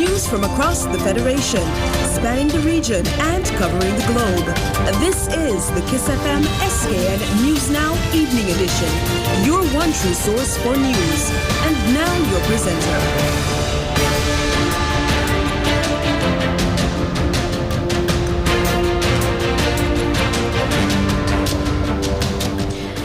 News from across the Federation, spanning the region and covering the globe. This is the KyssFM SKN News Now Evening Edition, your one true source for news. And now your presenter.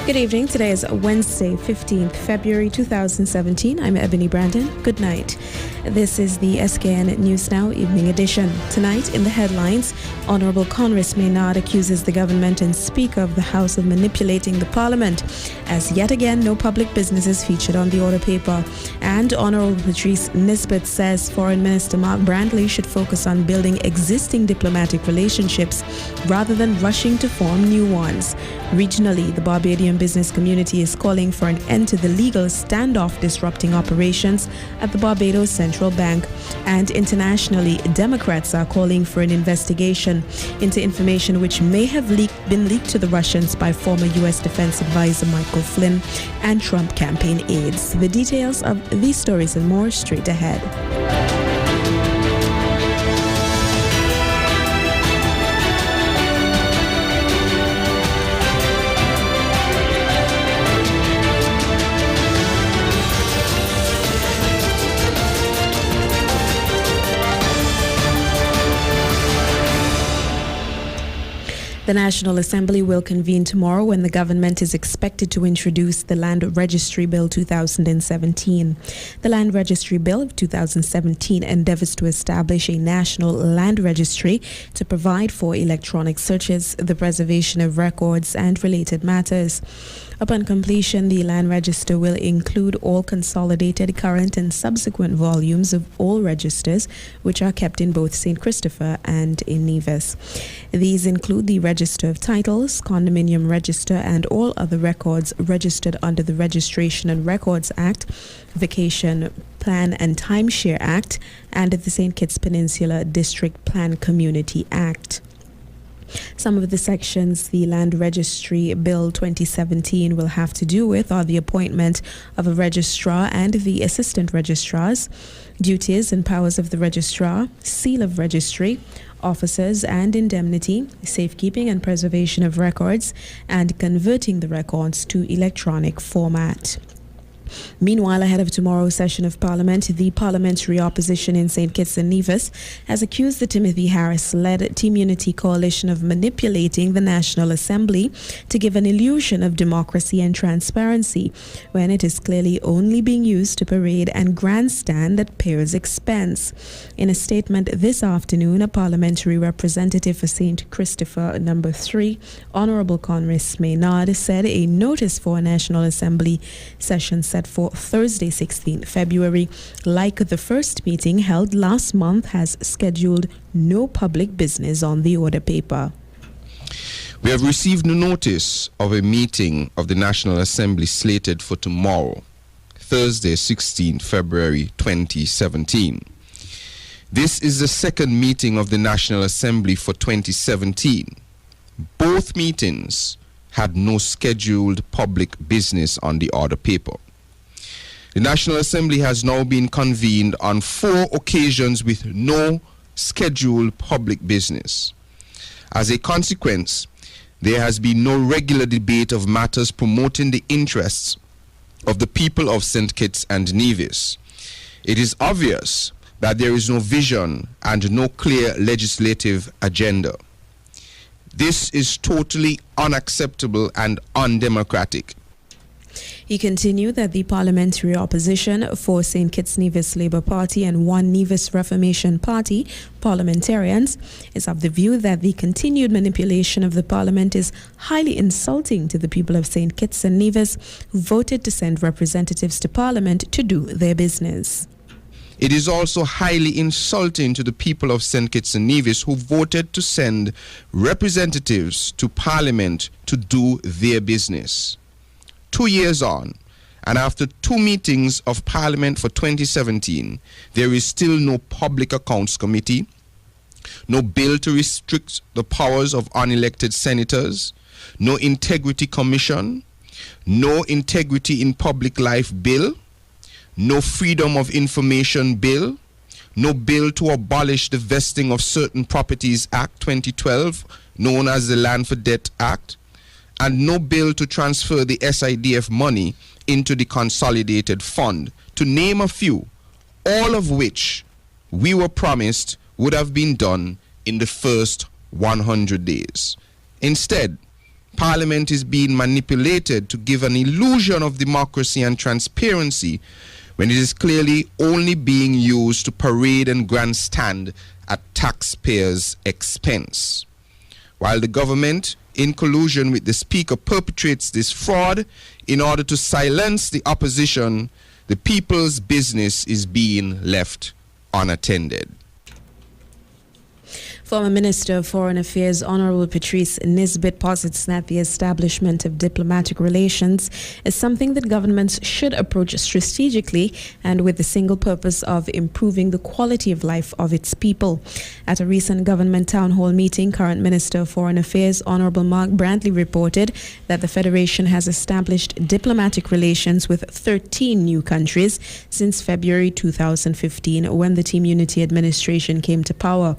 Good evening. Today is Wednesday, 15th February 2017. I'm Ebony Brandon. Good night. This is the SKN News Now Evening Edition. Tonight, in the headlines, Honorable Congress Maynard accuses the government and Speaker of the House of manipulating the Parliament, as yet again no public business is featured on the order paper. And Honorable Patrice Nisbet says Foreign Minister Mark Brantley should focus on building existing diplomatic relationships rather than rushing to form new ones. Regionally, the Barbadian business community is calling for an end to the legal standoff disrupting operations at the Barbados Central Bank. And internationally, Democrats are calling for an investigation into information which may have been leaked to the Russians by former U.S. Defense Advisor Michael Flynn and Trump campaign aides. The details of these stories and more straight ahead. The National Assembly will convene tomorrow when the government is expected to introduce the Land Registry Bill 2017. The Land Registry Bill of 2017 endeavors to establish a national land registry to provide for electronic searches, the preservation of records, and related matters. Upon completion, the land register will include all consolidated current and subsequent volumes of all registers which are kept in both St. Christopher and in Nevis. These include the Register of Titles, Condominium Register, and all other records registered under the Registration and Records Act, Vacation Plan and Timeshare Act, and the St. Kitts Peninsula District Plan Community Act. Some of the sections the Land Registry Bill 2017 will have to do with are the appointment of a registrar and the assistant registrars, duties and powers of the registrar, seal of registry, officers and indemnity, safekeeping and preservation of records, and converting the records to electronic format. Meanwhile, ahead of tomorrow's session of Parliament, the parliamentary opposition in St. Kitts and Nevis has accused the Timothy Harris-led Team Unity coalition of manipulating the National Assembly to give an illusion of democracy and transparency, when it is clearly only being used to parade and grandstand at payers' expense. In a statement this afternoon, a parliamentary representative for St. Christopher No. 3, Honorable Congress Maynard, said a notice for a National Assembly session set for Thursday, 16th February, like the first meeting held last month, has scheduled no public business on the order paper. We have received no notice of a meeting of the National Assembly slated for tomorrow, Thursday, 16th February 2017. This is the second meeting of the National Assembly for 2017. Both meetings had no scheduled public business on the order paper. The National Assembly has now been convened on 4 occasions with no scheduled public business. As a consequence, there has been no regular debate of matters promoting the interests of the people of St. Kitts and Nevis. It is obvious that there is no vision and no clear legislative agenda. This is totally unacceptable and undemocratic. He continued that the parliamentary opposition for St. Kitts Nevis Labour Party and One Nevis Reformation Party parliamentarians is of the view that the continued manipulation of the parliament is highly insulting to the people of St. Kitts and Nevis, who voted to send representatives to parliament to do their business. It is also highly insulting to the people of St. Kitts and Nevis who voted to send representatives to parliament to do their business. 2 years on, and after 2 meetings of Parliament for 2017, there is still no Public Accounts Committee, no bill to restrict the powers of unelected senators, no Integrity Commission, no Integrity in Public Life Bill, no Freedom of Information Bill, no bill to abolish the Vesting of Certain Properties Act 2012, known as the Land for Debt Act, and no bill to transfer the SIDF money into the Consolidated Fund, to name a few, all of which we were promised would have been done in the first 100 days. Instead, Parliament is being manipulated to give an illusion of democracy and transparency when it is clearly only being used to parade and grandstand at taxpayers' expense. While the government, in collusion with the Speaker, perpetrates this fraud in order to silence the opposition, the people's business is being left unattended. Former Minister of Foreign Affairs Honorable Patrice Nisbet posits that the establishment of diplomatic relations is something that governments should approach strategically and with the single purpose of improving the quality of life of its people. At a recent government town hall meeting, current Minister of Foreign Affairs Honorable Mark Brantley reported that the Federation has established diplomatic relations with 13 new countries since February 2015, when the Team Unity administration came to power.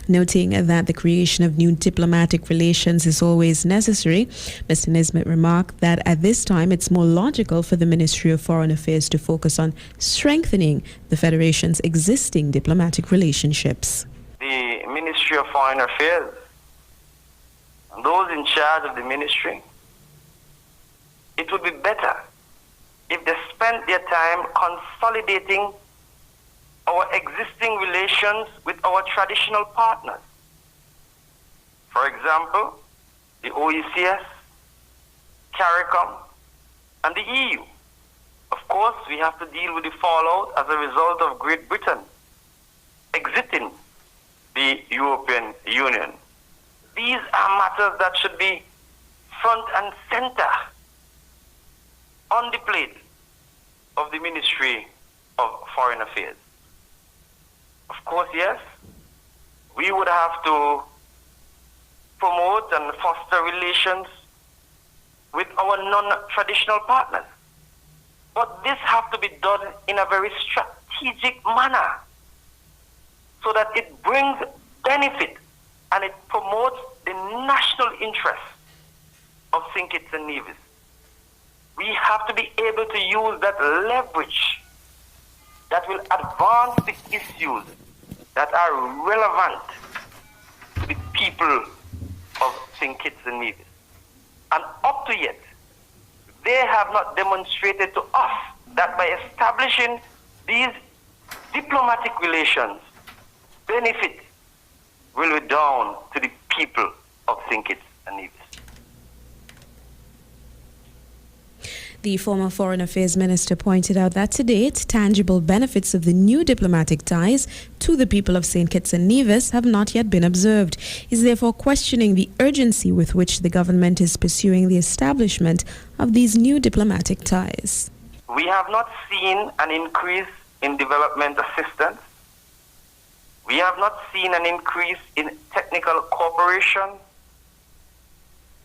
Noting that the creation of new diplomatic relations is always necessary, Mr. Nisbet remarked that at this time it's more logical for the Ministry of Foreign Affairs to focus on strengthening the Federation's existing diplomatic relationships. The Ministry of Foreign Affairs and those in charge of the ministry, it would be better if they spent their time consolidating our existing relations with our traditional partners. For example, the OECS, CARICOM, and the EU. Of course, we have to deal with the fallout as a result of Great Britain exiting the European Union. These are matters that should be front and center on the plate of the Ministry of Foreign Affairs. Of course, yes, we would have to promote and foster relations with our non-traditional partners. But this has to be done in a very strategic manner so that it brings benefit and it promotes the national interest of St. Kitts and Nevis. We have to be able to use that leverage that will advance the issues that are relevant to the people of St. Kitts and Nevis. And up to yet, they have not demonstrated to us that by establishing these diplomatic relations, benefit will be down to the people of St. Kitts and Nevis. The former Foreign Affairs Minister pointed out that to date, tangible benefits of the new diplomatic ties to the people of St. Kitts and Nevis have not yet been observed. He is therefore questioning the urgency with which the government is pursuing the establishment of these new diplomatic ties. We have not seen an increase in development assistance. We have not seen an increase in technical cooperation.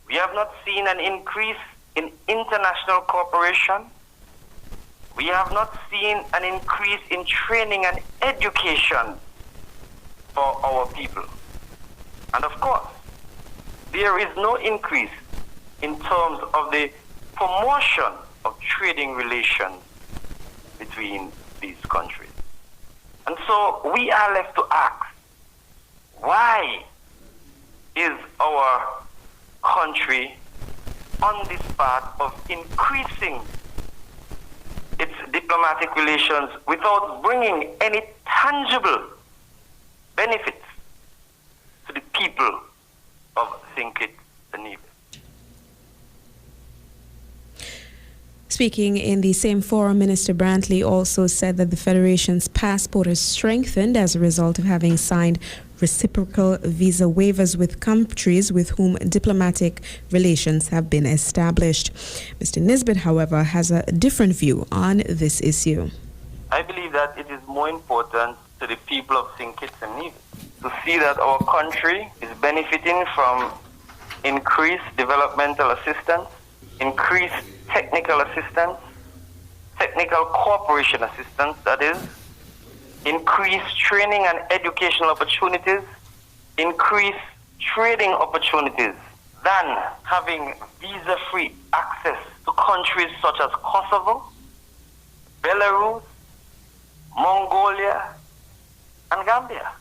We have not seen an increase in international cooperation. We have not seen an increase in training and education for our people. And of course, there is no increase in terms of the promotion of trading relations between these countries. And so we are left to ask, why is our country on this path of increasing its diplomatic relations without bringing any tangible benefits to the people of St. Kitts and Nevis? Speaking in the same forum, Minister Brantley also said that the Federation's passport is strengthened as a result of having signed reciprocal visa waivers with countries with whom diplomatic relations have been established. Mr. Nisbet, however, has a different view on this issue. I believe that it is more important to the people of St. Kitts and Nevis to see that our country is benefiting from increased developmental assistance, increased technical assistance, technical cooperation assistance, that is, increase training and educational opportunities, increase trading opportunities, than having visa-free access to countries such as Kosovo, Belarus, Mongolia, and Gambia.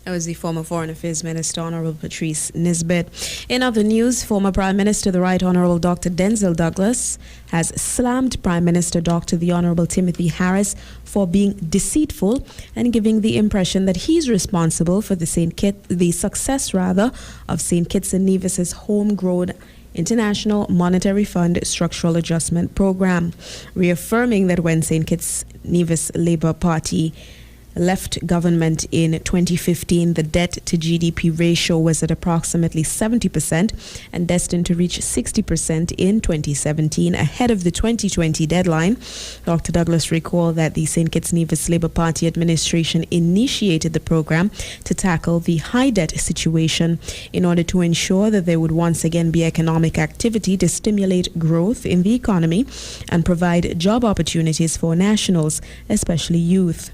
That was the former Foreign Affairs Minister, Honorable Patrice Nisbet. In other news, former Prime Minister, the Right Honorable Dr. Denzel Douglas, has slammed Prime Minister Dr. the Honorable Timothy Harris for being deceitful and giving the impression that he's responsible for the success of St. Kitts and Nevis's homegrown International Monetary Fund Structural Adjustment Program, reaffirming that when St. Kitts Nevis Labour Party left government in 2015, the debt to GDP ratio was at approximately 70% and destined to reach 60% in 2017, ahead of the 2020 deadline. Dr. Douglas recalled that the St. Kitts Nevis Labour Party administration initiated the program to tackle the high debt situation in order to ensure that there would once again be economic activity to stimulate growth in the economy and provide job opportunities for nationals, especially youth.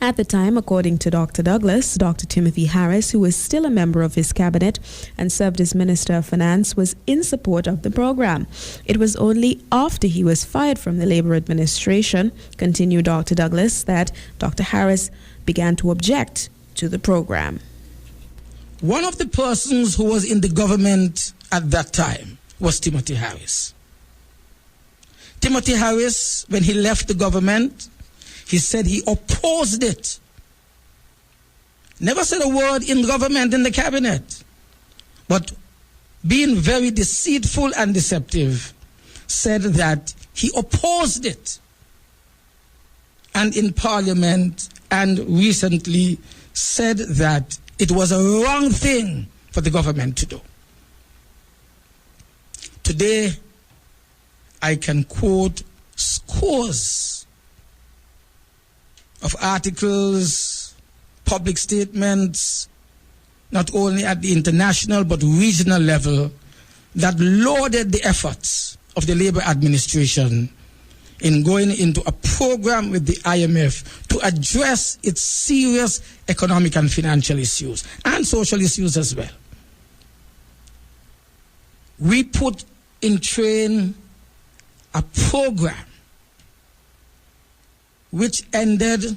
At the time, according to Dr. Douglas, Dr. Timothy Harris, who was still a member of his cabinet and served as Minister of Finance, was in support of the program. It was only after he was fired from the Labour administration, continued Dr. Douglas, that Dr. Harris began to object to the program. One of the persons who was in the government at that time was Timothy Harris. Timothy Harris, when he left the government, he said he opposed it. Never said a word in government, in the cabinet. But being very deceitful and deceptive, said that he opposed it. And in Parliament, and recently said that it was a wrong thing for the government to do. Today, I can quote scores of articles, public statements, not only at the international but regional level, that lauded the efforts of the Labour administration in going into a program with the IMF to address its serious economic and financial issues, and social issues as well. We put in train a program which ended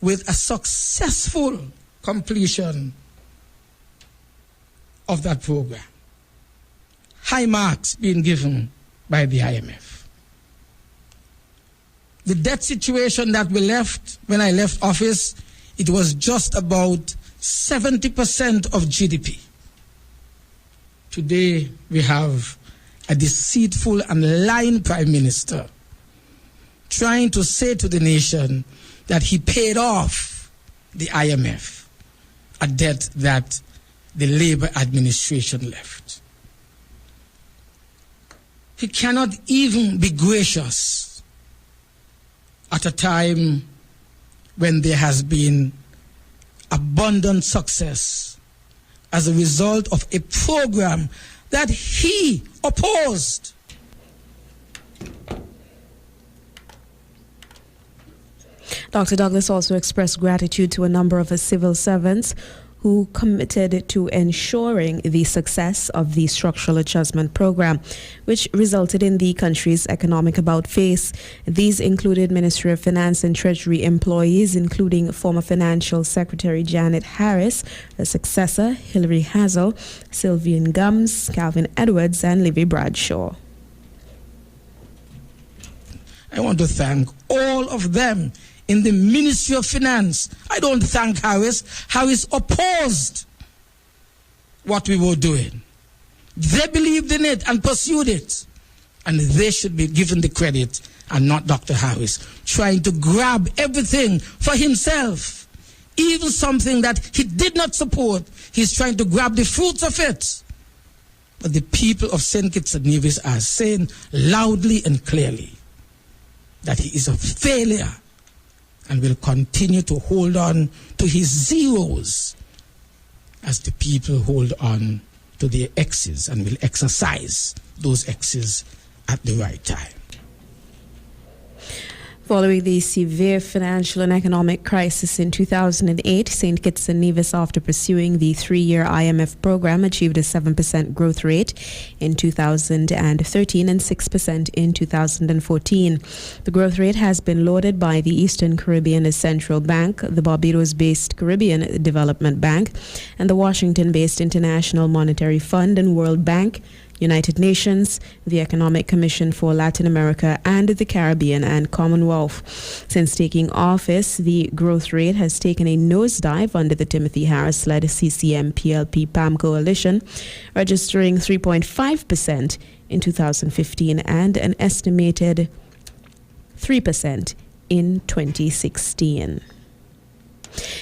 with a successful completion of that program. High marks being given by the IMF. The debt situation that we left when I left office, it was just about 70% of GDP. Today we have a deceitful and lying Prime Minister trying to say to the nation that he paid off the IMF, a debt that the Labour administration left. He cannot even be gracious at a time when there has been abundant success as a result of a program that he opposed. Dr. Douglas also expressed gratitude to a number of civil servants who committed to ensuring the success of the structural adjustment program, which resulted in the country's economic about-face. These included Ministry of Finance and Treasury employees, including former Financial Secretary Janet Harris, her successor Hilary Hazel, Sylvian Gums, Calvin Edwards, and Livy Bradshaw. I want to thank all of them in the Ministry of Finance. I don't thank Harris. Harris opposed what we were doing. They believed in it and pursued it. And they should be given the credit and not Dr. Harris, trying to grab everything for himself. Even something that he did not support, he's trying to grab the fruits of it. But the people of St. Kitts and Nevis are saying loudly and clearly that he is a failure and will continue to hold on to his zeros as the people hold on to their X's, and will exercise those X's at the right time. Following the severe financial and economic crisis in 2008, St. Kitts and Nevis, after pursuing the 3-year IMF program, achieved a 7% growth rate in 2013 and 6% in 2014. The growth rate has been lauded by the Eastern Caribbean Central Bank, the Barbados-based Caribbean Development Bank, and the Washington-based International Monetary Fund and World Bank, United Nations, the Economic Commission for Latin America and the Caribbean and Commonwealth. Since taking office, the growth rate has taken a nosedive under the Timothy Harris-led CCM PLP PAM coalition, registering 3.5% in 2015 and an estimated 3% in 2016.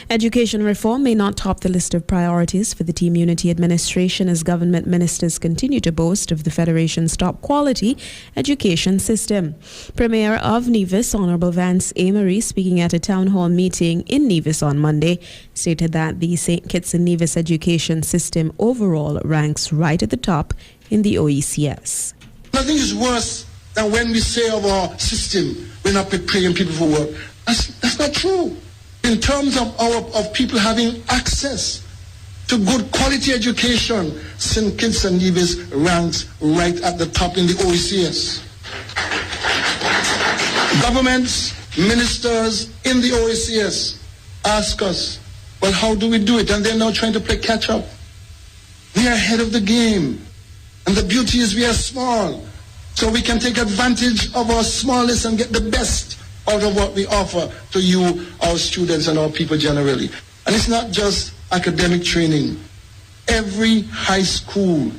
Education reform may not top the list of priorities for the Team Unity administration as government ministers continue to boast of the Federation's top quality education system. Premier of Nevis, Honorable Vance Amory, speaking at a town hall meeting in Nevis on Monday, stated that the St. Kitts and Nevis education system overall ranks right at the top in the OECS. Nothing is worse than when we say of our system, we're not preparing people for work. That's not true. In terms of people having access to good quality education, St. Kitts and Nevis ranks right at the top in the OECS. Governments, ministers in the OECS ask us, well, how do we do it? And they're now trying to play catch up. We are ahead of the game. And the beauty is we are small. So we can take advantage of our smallness and get the best out of what we offer to you, our students and our people generally. And it's not just academic training. Every high school,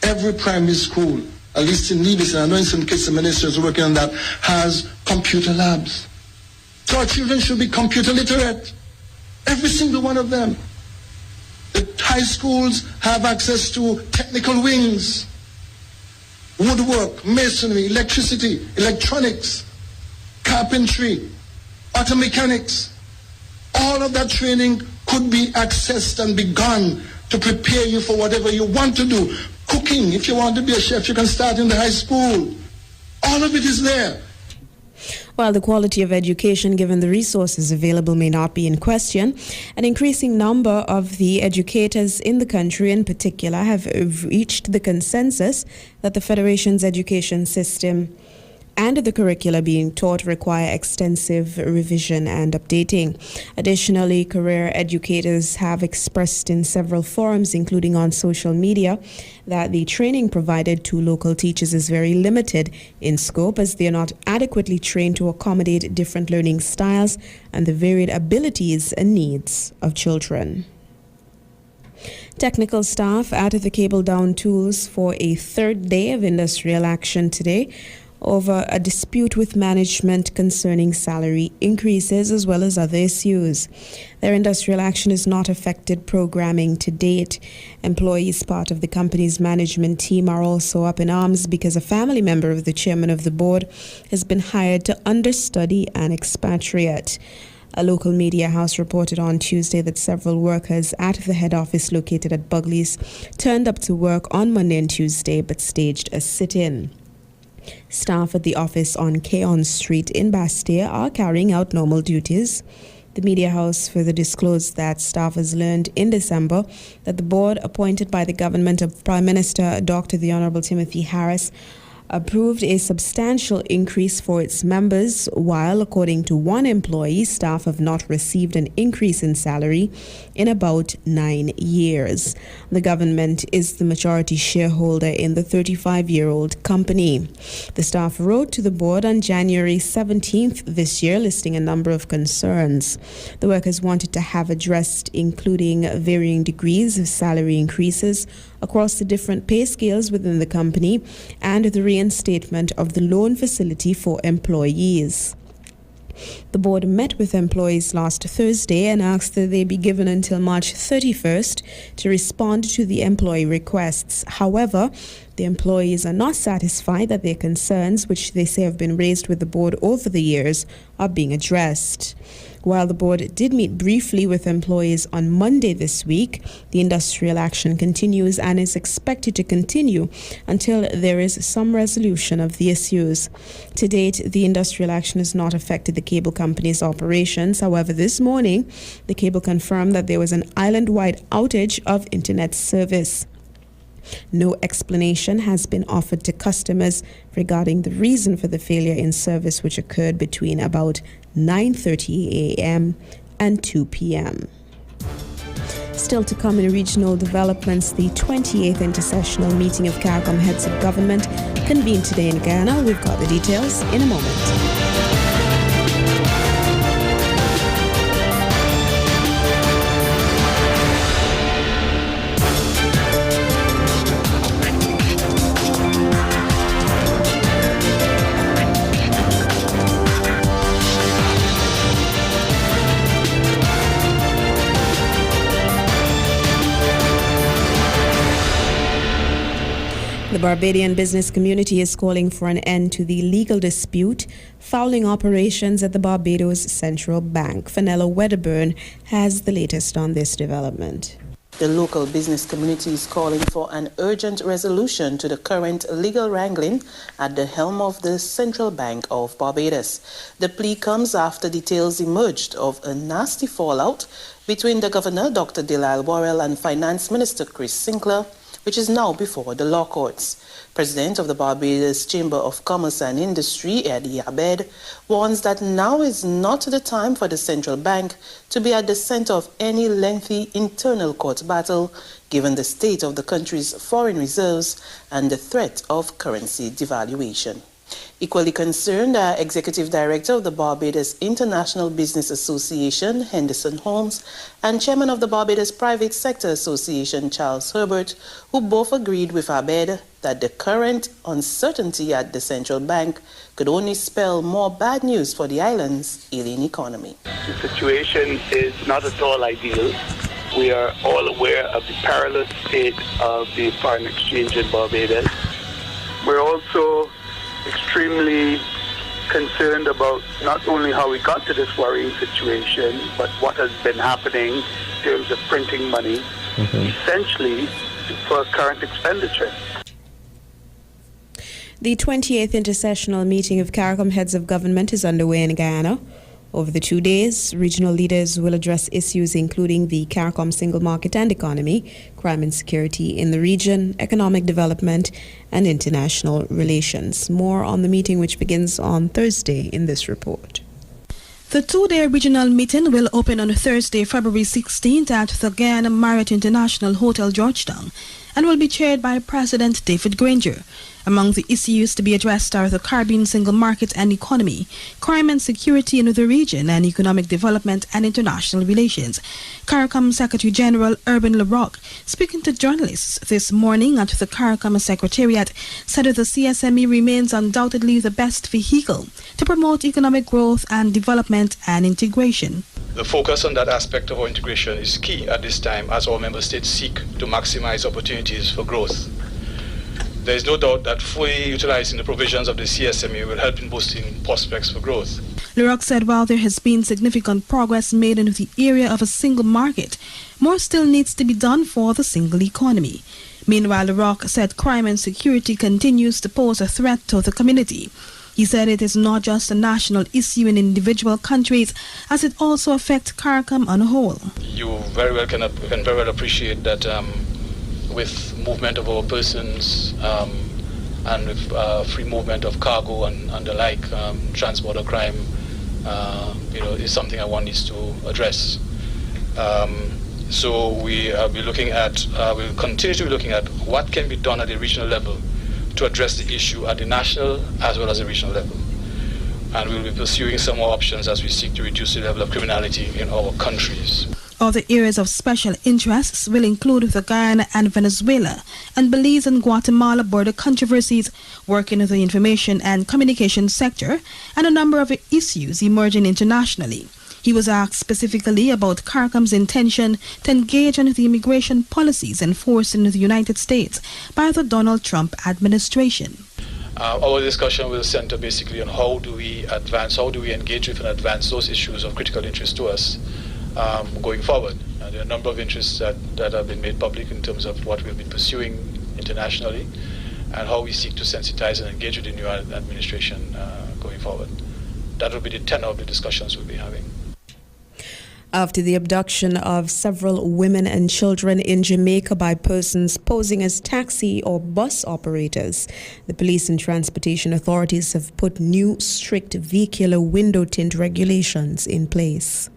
every primary school, at least in Nevis, and I know in St. Kitts the minister is working on that, has computer labs. So our children should be computer literate. Every single one of them. The high schools have access to technical wings, woodwork, masonry, electricity, electronics, carpentry, auto mechanics. All of that training could be accessed and begun to prepare you for whatever you want to do. Cooking, if you want to be a chef, you can start in the high school. All of it is there. While the quality of education given the resources available may not be in question, an increasing number of the educators in the country in particular have reached the consensus that the Federation's education system and the curricula being taught require extensive revision and updating. Additionally, career educators have expressed in several forums, including on social media, that the training provided to local teachers is very limited in scope as they are not adequately trained to accommodate different learning styles and the varied abilities and needs of children. Technical staff added the cable down tools for a third day of industrial action today over a dispute with management concerning salary increases as well as other issues. Their industrial action has not affected programming to date. Employees part of the company's management team are also up in arms because a family member of the chairman of the board has been hired to understudy an expatriate. A local media house reported on Tuesday that several workers at the head office located at Bugley's turned up to work on Monday and Tuesday but staged a sit-in. Staff at the office on Keon Street in Bastille are carrying out normal duties. The media house further disclosed that staff has learned in December that the board appointed by the government of Prime Minister Dr. the Honorable Timothy Harris approved a substantial increase for its members, while, according to one employee, staff have not received an increase in salary in about 9 years. The government is the majority shareholder in the 35-year-old company. The staff wrote to the board on January 17th this year, listing a number of concerns the workers wanted to have addressed, including varying degrees of salary increases across the different pay scales within the company and the reinstatement of the loan facility for employees. The board met with employees last Thursday and asked that they be given until March 31st to respond to the employee requests. However, The employees are not satisfied that their concerns, which they say have been raised with the board over the years, are being addressed. While the board did meet briefly with employees on Monday this week, the industrial action continues and is expected to continue until there is some resolution of the issues. To date, the industrial action has not affected the cable company's operations. However, this morning, the cable confirmed that there was an island-wide outage of internet service. No explanation has been offered to customers regarding the reason for the failure in service, which occurred between about 9:30 a.m. and 2 p.m. Still to come in regional developments, the 28th Intersessional Meeting of CARICOM Heads of Government convened today in Ghana. We've got the details in a moment. The Barbadian business community is calling for an end to the legal dispute fouling operations at the Barbados Central Bank. Fenella Wedderburn has the latest on this development. The local business community is calling for an urgent resolution to the current legal wrangling at the helm of the Central Bank of Barbados. The plea comes after details emerged of a nasty fallout between the Governor, Dr. Delal Worrell, and Finance Minister Chris Sinclair, which is now before the law courts. President of the Barbados Chamber of Commerce and Industry, Eddie Abed, warns that now is not the time for the central bank to be at the center of any lengthy internal court battle, given the state of the country's foreign reserves and the threat of currency devaluation. Equally concerned are Executive Director of the Barbados International Business Association, Henderson Holmes, and Chairman of the Barbados Private Sector Association, Charles Herbert, who both agreed with Abed that the current uncertainty at the central bank could only spell more bad news for the island's ailing economy. The situation is not at all ideal. We are all aware of the perilous state of the foreign exchange in Barbados. We're also extremely concerned about not only how we got to this worrying situation, but what has been happening in terms of printing money, essentially for current expenditure. The 28th Intersessional Meeting of CARICOM Heads of Government is underway in Guyana. Over the 2 days, regional leaders will address issues including the CARICOM single market and economy, crime and security in the region, economic development, and international relations. More on the meeting, which begins on Thursday, in this report. The two-day regional meeting will open on Thursday, February 16th at the Guyana Marriott International Hotel, Georgetown, and will be chaired by President David Granger. Among the issues to be addressed are the Caribbean single market and economy, crime and security in the region, and economic development and international relations. CARICOM Secretary General Urban LaRock, speaking to journalists this morning at the CARICOM Secretariat, said that the CSME remains undoubtedly the best vehicle to promote economic growth and development and integration. The focus on that aspect of our integration is key at this time as our member states seek to maximize opportunities for growth. There is no doubt that fully utilizing the provisions of the CSME will help in boosting prospects for growth. LaRock said while there has been significant progress made in the area of a single market, more still needs to be done for the single economy. Meanwhile, LaRock said crime and security continues to pose a threat to the community. He said it is not just a national issue in individual countries, as it also affects CARICOM on a whole. You very well can very well appreciate that with movement of our persons and with free movement of cargo and the like, transborder crime, is something that one needs to address. So we'll continue to be looking at what can be done at the regional level to address the issue at the national as well as the regional level. And we'll be pursuing some more options as we seek to reduce the level of criminality in our countries. Other areas of special interests will include the Guyana and Venezuela and Belize and Guatemala border controversies, work in the information and communication sector, and a number of issues emerging internationally. He was asked specifically about CARICOM's intention to engage in the immigration policies enforced in the United States by the Donald Trump administration. Our discussion will center basically on how do we engage with and advance those issues of critical interest to us going forward. There are a number of interests that have been made public in terms of what we'll be pursuing internationally and how we seek to sensitize and engage with the new administration going forward. That will be the tenor of the discussions we'll be having. After the abduction of several women and children in Jamaica by persons posing as taxi or bus operators, the police and transportation authorities have put new strict vehicular window tint regulations in place.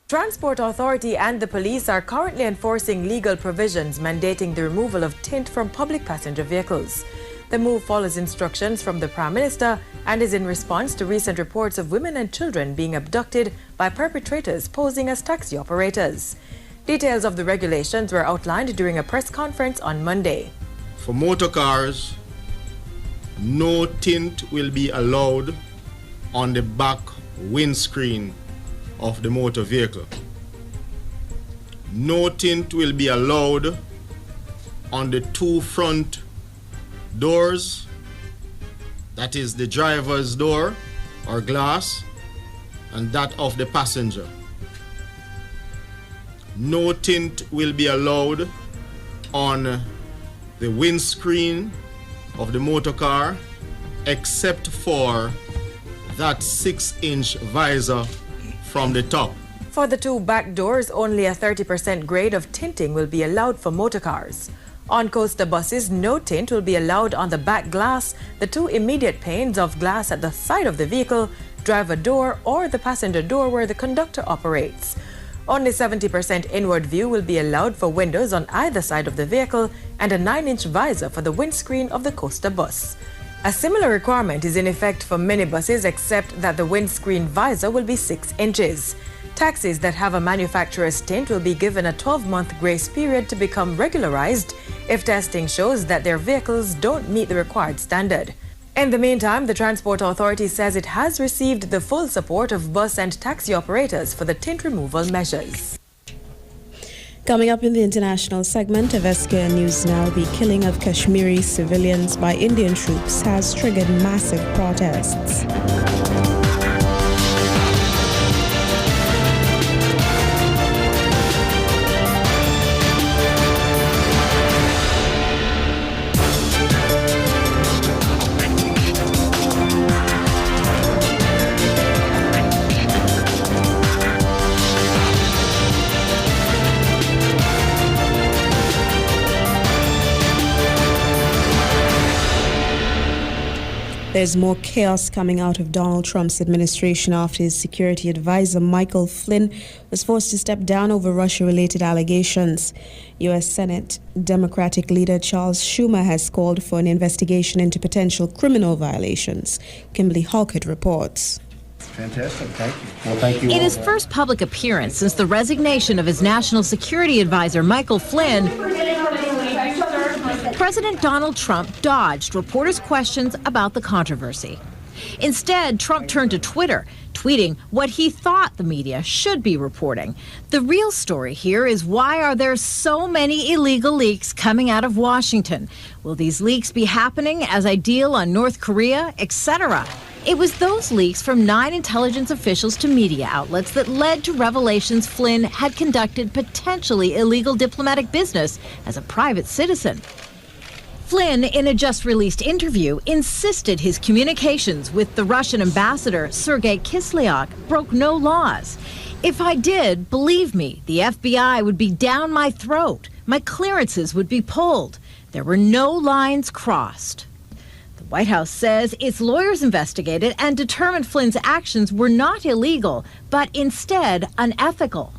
Transport Authority and the police are currently enforcing legal provisions mandating the removal of tint from public passenger vehicles. The move follows instructions from the Prime Minister and is in response to recent reports of women and children being abducted by perpetrators posing as taxi operators. Details of the regulations were outlined during a press conference on Monday. For motor cars, no tint will be allowed on the back windscreen of the motor vehicle. No tint will be allowed on the two front doors, that is the driver's door or glass, and that of the passenger. No tint will be allowed on the windscreen of the motor car except for that 6-inch visor from the top. For the two back doors, only a 30% grade of tinting will be allowed for motor cars. On coaster buses, no tint will be allowed on the back glass, the two immediate panes of glass at the side of the vehicle, driver door, or the passenger door where the conductor operates. Only 70% inward view will be allowed for windows on either side of the vehicle and a 9-inch visor for the windscreen of the coaster bus. A similar requirement is in effect for minibuses, except that the windscreen visor will be 6 inches. Taxis that have a manufacturer's tint will be given a 12-month grace period to become regularized if testing shows that their vehicles don't meet the required standard. In the meantime, the Transport Authority says it has received the full support of bus and taxi operators for the tint removal measures. Coming up in the international segment of SKN News Now, the killing of Kashmiri civilians by Indian troops has triggered massive protests. There's more chaos coming out of Donald Trump's administration after his security advisor Michael Flynn was forced to step down over Russia-related allegations. U.S. Senate Democratic leader Charles Schumer has called for an investigation into potential criminal violations. Kimberly Hawkett reports. Fantastic. Thank you. Well, thank you. In his first public appearance since the resignation of his national security advisor Michael Flynn, President Donald Trump dodged reporters' questions about the controversy. Instead, Trump turned to Twitter, tweeting what he thought the media should be reporting. The real story here is, why are there so many illegal leaks coming out of Washington? Will these leaks be happening as I deal on North Korea, etc.? It was those leaks from 9 intelligence officials to media outlets that led to revelations Flynn had conducted potentially illegal diplomatic business as a private citizen. Flynn, in a just-released interview, insisted his communications with the Russian ambassador, Sergei Kislyak, broke no laws. If I did, believe me, the FBI would be down my throat. My clearances would be pulled. There were no lines crossed. The White House says its lawyers investigated and determined Flynn's actions were not illegal, but instead unethical.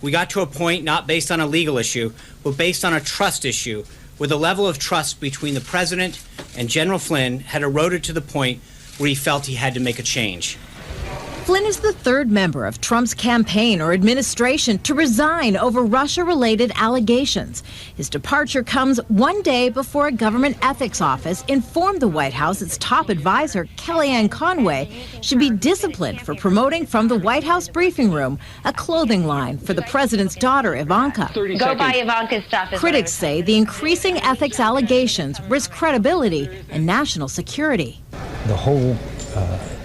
We got to a point not based on a legal issue, but based on a trust issue, where the level of trust between the president and General Flynn had eroded to the point where he felt he had to make a change. Flynn is the third member of Trump's campaign or administration to resign over Russia-related allegations. His departure comes one day before a government ethics office informed the White House its top advisor, Kellyanne Conway, should be disciplined for promoting from the White House briefing room a clothing line for the president's daughter, Ivanka. Go buy Ivanka's stuff. Critics say the increasing ethics allegations risk credibility and national security. The whole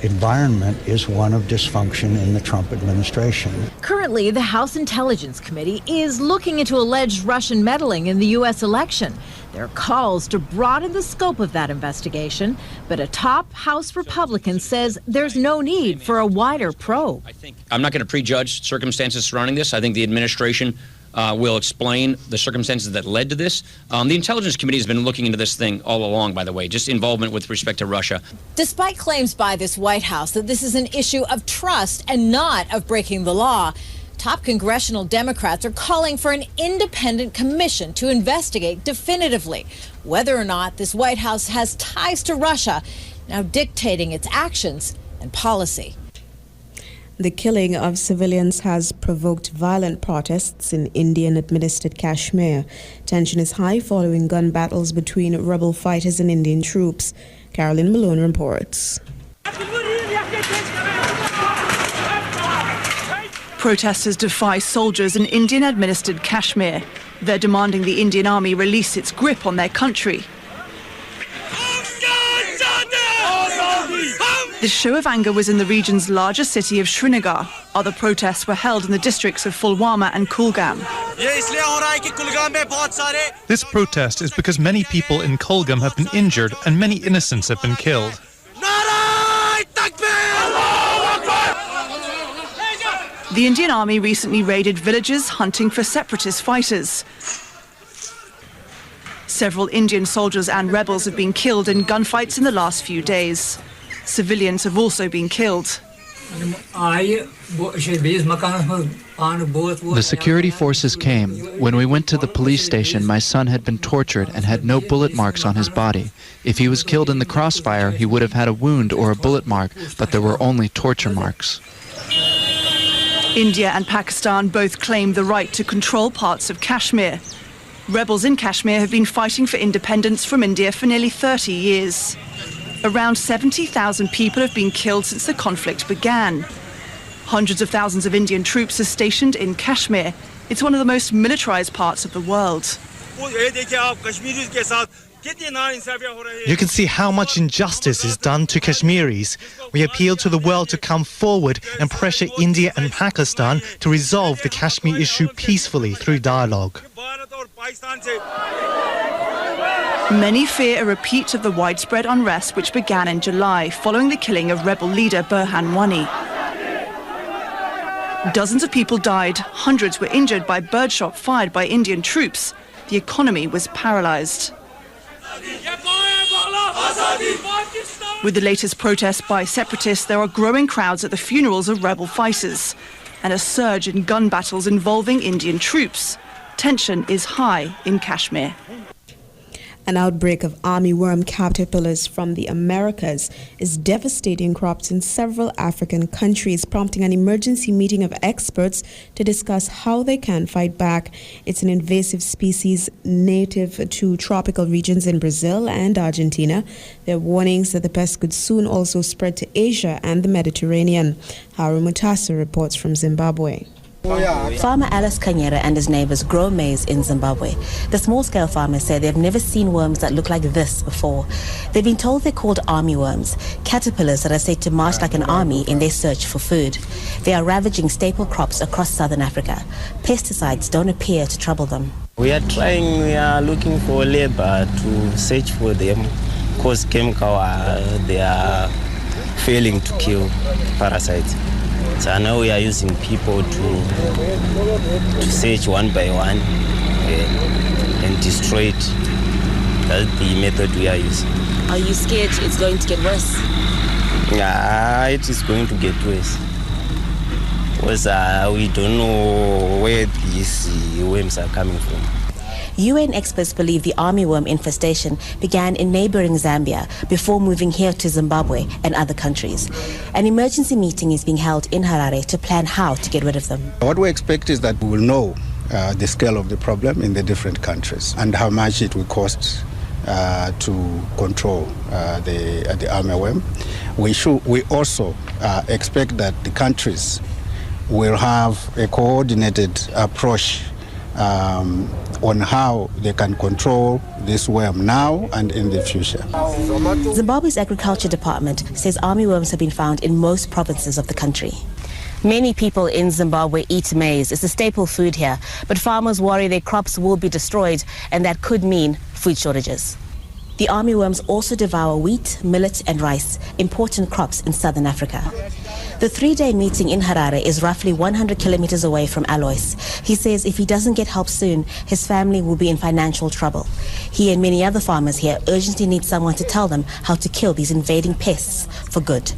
environment is one of dysfunction in the Trump administration. Currently, the House Intelligence Committee is looking into alleged Russian meddling in the U.S. election. There are calls to broaden the scope of that investigation, but a top House Republican says there's no need for a wider probe. I'm not going to prejudge circumstances surrounding this. I think the administration will explain the circumstances that led to this. The Intelligence Committee has been looking into this thing all along, by the way, just involvement with respect to Russia. Despite claims by this White House that this is an issue of trust and not of breaking the law, top congressional Democrats are calling for an independent commission to investigate definitively whether or not this White House has ties to Russia, now dictating its actions and policy. The killing of civilians has provoked violent protests in Indian-administered Kashmir. Tension is high following gun battles between rebel fighters and Indian troops. Carolyn Malone reports. Protesters defy soldiers in Indian-administered Kashmir. They're demanding the Indian Army release its grip on their country. This show of anger was in the region's largest city of Srinagar. Other protests were held in the districts of Pulwama and Kulgam. This protest is because many people in Kulgam have been injured and many innocents have been killed. The Indian Army recently raided villages hunting for separatist fighters. Several Indian soldiers and rebels have been killed in gunfights in the last few days. Civilians have also been killed. The security forces came. When we went to the police station, my son had been tortured and had no bullet marks on his body. If he was killed in the crossfire, he would have had a wound or a bullet mark, but there were only torture marks. India and Pakistan both claim the right to control parts of Kashmir. Rebels in Kashmir have been fighting for independence from India for nearly 30 years. Around 70,000 people have been killed since the conflict began. Hundreds of thousands of Indian troops are stationed in Kashmir. It's one of the most militarized parts of the world. You can see how much injustice is done to Kashmiris. We appeal to the world to come forward and pressure India and Pakistan to resolve the Kashmir issue peacefully through dialogue. Many fear a repeat of the widespread unrest which began in July following the killing of rebel leader Burhan Wani. Dozens of people died, hundreds were injured by birdshot fired by Indian troops. The economy was paralyzed. With the latest protests by separatists, there are growing crowds at the funerals of rebel fighters and a surge in gun battles involving Indian troops. Tension is high in Kashmir. An outbreak of armyworm caterpillars from the Americas is devastating crops in several African countries, prompting an emergency meeting of experts to discuss how they can fight back. It's an invasive species native to tropical regions in Brazil and Argentina. There are warnings that the pest could soon also spread to Asia and the Mediterranean. Haru Mutasa reports from Zimbabwe. Farmer Alice Kanyera and his neighbors grow maize in Zimbabwe. The small-scale farmers say they've never seen worms that look like this before. They've been told they're called army worms, caterpillars that are said to march like an army in their search for food. They are ravaging staple crops across southern Africa. Pesticides don't appear to trouble them. We are looking for labor to search for them because chemical they are failing to kill parasites. So now we are using people to search one by one and destroy it. That's the method we are using. Are you scared it's going to get worse? Yeah, it is going to get worse. Because we don't know where these worms are coming from. UN experts believe the armyworm infestation began in neighboring Zambia before moving here to Zimbabwe and other countries. An emergency meeting is being held in Harare to plan how to get rid of them. What we expect is that we will know the scale of the problem in the different countries and how much it will cost to control the armyworm. We also expect that the countries will have a coordinated approach on how they can control this worm now and in the future. Zimbabwe's Agriculture Department says armyworms have been found in most provinces of the country. Many people in Zimbabwe eat maize. It's a staple food here, but farmers worry their crops will be destroyed, and that could mean food shortages. The armyworms also devour wheat, millet and rice, important crops in southern Africa. The 3-day meeting in Harare is roughly 100 kilometers away from Alois. He says if he doesn't get help soon, his family will be in financial trouble. He and many other farmers here urgently need someone to tell them how to kill these invading pests for good.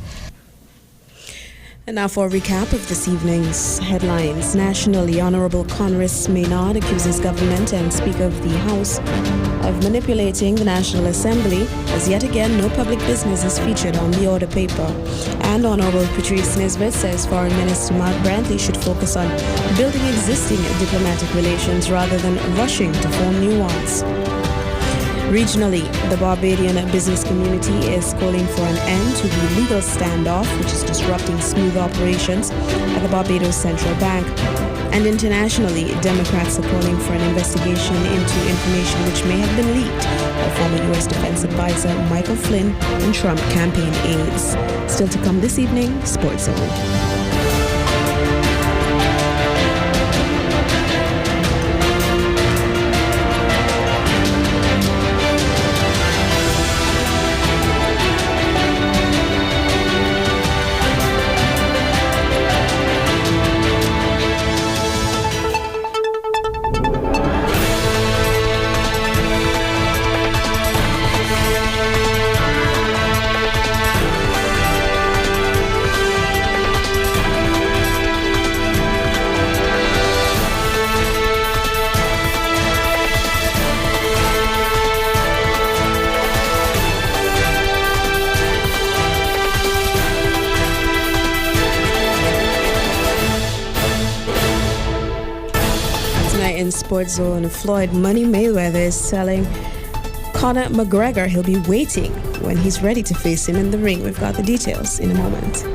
And now for a recap of this evening's headlines. Nationally, Honorable Congress Maynard accuses government and Speaker of the House of manipulating the National Assembly, as yet again no public business is featured on the order paper. And Honorable Patrice Nisbet says Foreign Minister Mark Brantley should focus on building existing diplomatic relations rather than rushing to form new ones. Regionally, the Barbadian business community is calling for an end to the legal standoff, which is disrupting smooth operations at the Barbados Central Bank. And internationally, Democrats are calling for an investigation into information which may have been leaked by former U.S. Defense Advisor Michael Flynn and Trump campaign aides. Still to come this evening, Sports Zone. In Sports Zone, Floyd Money Mayweather is telling Conor McGregor he'll be waiting when he's ready to face him in the ring. We've got the details in a moment.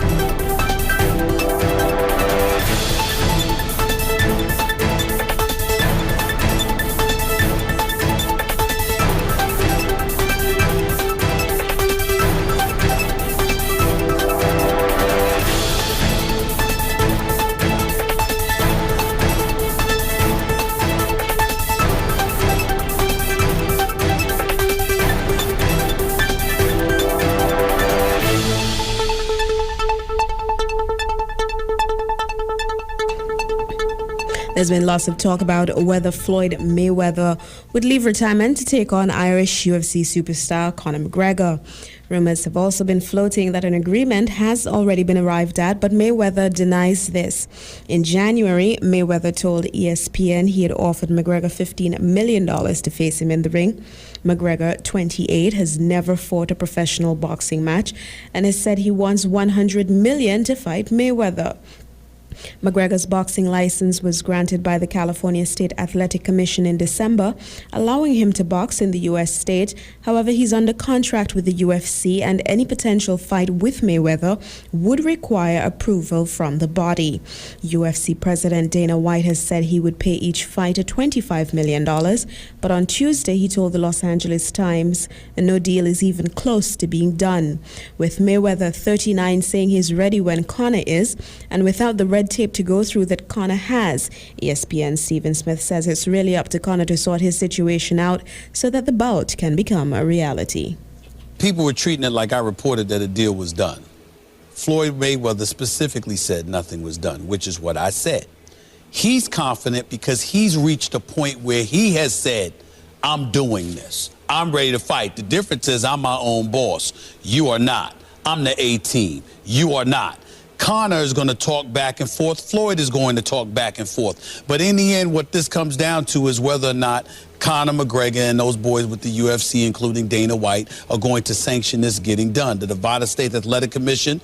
There's been lots of talk about whether Floyd Mayweather would leave retirement to take on Irish UFC superstar Conor McGregor. Rumors have also been floating that an agreement has already been arrived at, but Mayweather denies this. In January, Mayweather told ESPN he had offered McGregor $15 million to face him in the ring. McGregor, 28, has never fought a professional boxing match and has said he wants $100 million to fight Mayweather. McGregor's boxing license was granted by the California State Athletic Commission in December, allowing him to box in the U.S. state. However, he's under contract with the UFC, and any potential fight with Mayweather would require approval from the body. UFC President Dana White has said he would pay each fighter $25 million, but on Tuesday he told the Los Angeles Times no deal is even close to being done. With Mayweather, 39, saying he's ready when Conor is, and without the red tape to go through that Conor has, ESPN's Stephen Smith says it's really up to Conor to sort his situation out so that the bout can become a reality. People were treating it like I reported that a deal was done. Floyd Mayweather specifically said nothing was done, which is what I said. He's confident because he's reached a point where he has said, I'm doing this. I'm ready to fight. The difference is I'm my own boss. You are not. I'm the A team. You are not. Conor is going to talk back and forth. Floyd is going to talk back and forth. But in the end, what this comes down to is whether or not Conor McGregor and those boys with the UFC, including Dana White, are going to sanction this getting done. The Nevada State Athletic Commission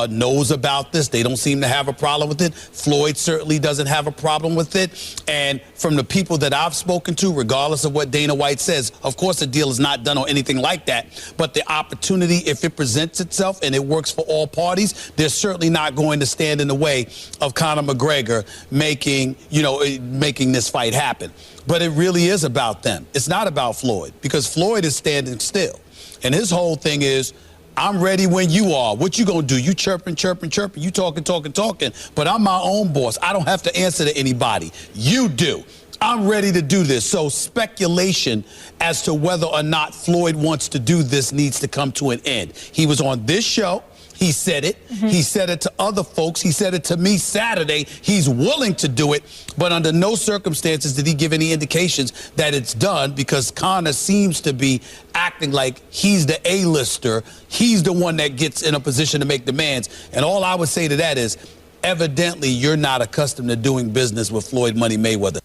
knows about this. They don't seem to have a problem with it. Floyd certainly doesn't have a problem with it. And from the people that I've spoken to, regardless of what Dana White says, of course the deal is not done or anything like that. But the opportunity, if it presents itself and it works for all parties, they're certainly not going to stand in the way of Conor McGregor making this fight happen. But it really is about them. It's not about Floyd, because Floyd is standing still. And his whole thing is, I'm ready when you are. What you gonna do? You chirping. You talking. But I'm my own boss. I don't have to answer to anybody. You do. I'm ready to do this. So speculation as to whether or not Floyd wants to do this needs to come to an end. He was on this show. He said it. He said it to other folks. He said it to me Saturday. He's willing to do it, but under no circumstances did he give any indications that it's done, because Conor seems to be acting like he's the A-lister. He's the one that gets in a position to make demands. And all I would say to that is, evidently, you're not accustomed to doing business with Floyd Money Mayweather.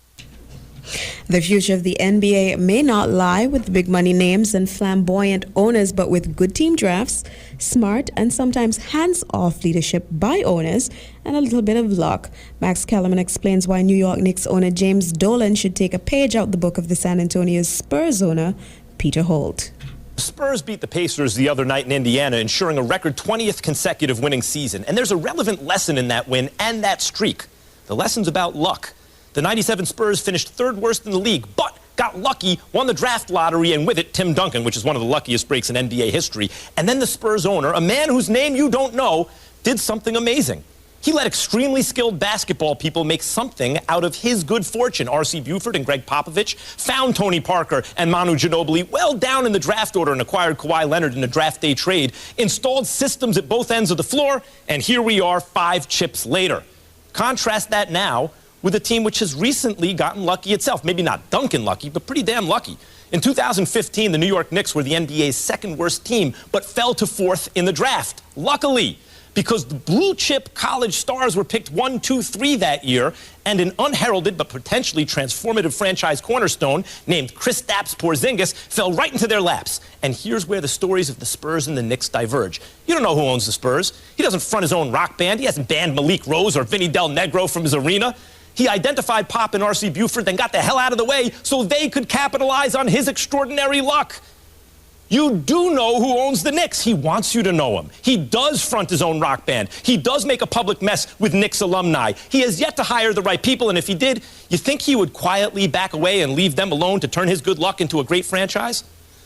The future of the NBA may not lie with big money names and flamboyant owners, but with good team drafts, smart and sometimes hands-off leadership by owners, and a little bit of luck. Max Kellerman explains why New York Knicks owner James Dolan should take a page out the book of the San Antonio Spurs owner Peter Holt. Spurs beat the Pacers the other night in Indiana, ensuring a record 20th consecutive winning season. And there's a relevant lesson in that win and that streak. The lesson's about luck. The 97 Spurs finished third worst in the league, but got lucky, won the draft lottery, and with it, Tim Duncan, which is one of the luckiest breaks in NBA history. And then the Spurs owner, a man whose name you don't know, did something amazing. He let extremely skilled basketball people make something out of his good fortune. R.C. Buford and Greg Popovich found Tony Parker and Manu Ginobili well down in the draft order and acquired Kawhi Leonard in a draft day trade, installed systems at both ends of the floor, and here we are 5 chips later. Contrast that now with a team which has recently gotten lucky itself. Maybe not Duncan lucky, but pretty damn lucky. In 2015, the New York Knicks were the NBA's second worst team, but fell to 4th in the draft. Luckily, because the blue chip college stars were picked 1, 2, 3 that year, and an unheralded but potentially transformative franchise cornerstone named Kristaps Porzingis fell right into their laps. And here's where the stories of the Spurs and the Knicks diverge. You don't know who owns the Spurs. He doesn't front his own rock band. He hasn't banned Malik Rose or Vinny Del Negro from his arena. He identified Pop and R.C. Buford, then got the hell out of the way so they could capitalize on his extraordinary luck. You do know who owns the Knicks. He wants you to know him. He does front his own rock band. He does make a public mess with Knicks alumni. He has yet to hire the right people, and if he did, you think he would quietly back away and leave them alone to turn his good luck into a great franchise?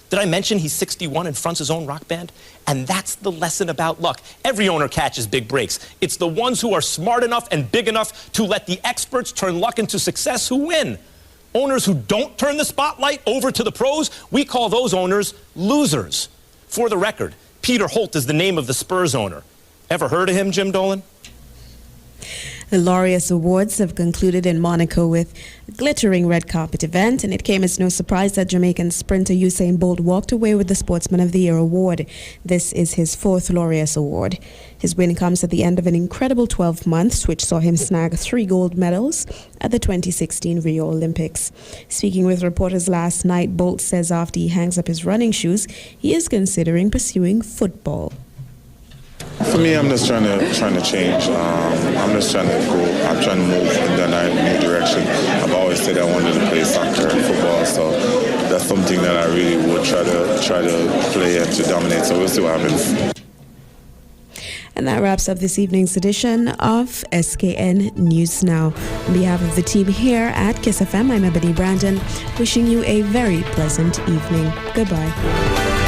Did I mention he's 61 and fronts his own rock band? And that's the lesson about luck. Every owner catches big breaks. It's the ones who are smart enough and big enough to let the experts turn luck into success who win. Owners who don't turn the spotlight over to the pros, we call those owners losers. For the record, Peter Holt is the name of the Spurs owner. Ever heard of him, Jim Dolan? The Laureus Awards have concluded in Monaco with a glittering red carpet event, and it came as no surprise that Jamaican sprinter Usain Bolt walked away with the Sportsman of the Year award. This is his 4th Laureus Award. His win comes at the end of an incredible 12 months, which saw him snag 3 gold medals at the 2016 Rio Olympics. Speaking with reporters last night, Bolt says after he hangs up his running shoes, he is considering pursuing football. For me, I'm just trying to change. I'm just trying to go. I'm trying to move in that new direction. I've always said I wanted to play soccer and football, so that's something that I really would try to play and to dominate. So we'll see what happens. And that wraps up this evening's edition of SKN News Now. On behalf of the team here at KyssFM, I'm Ebony Brandon, wishing you a very pleasant evening. Goodbye.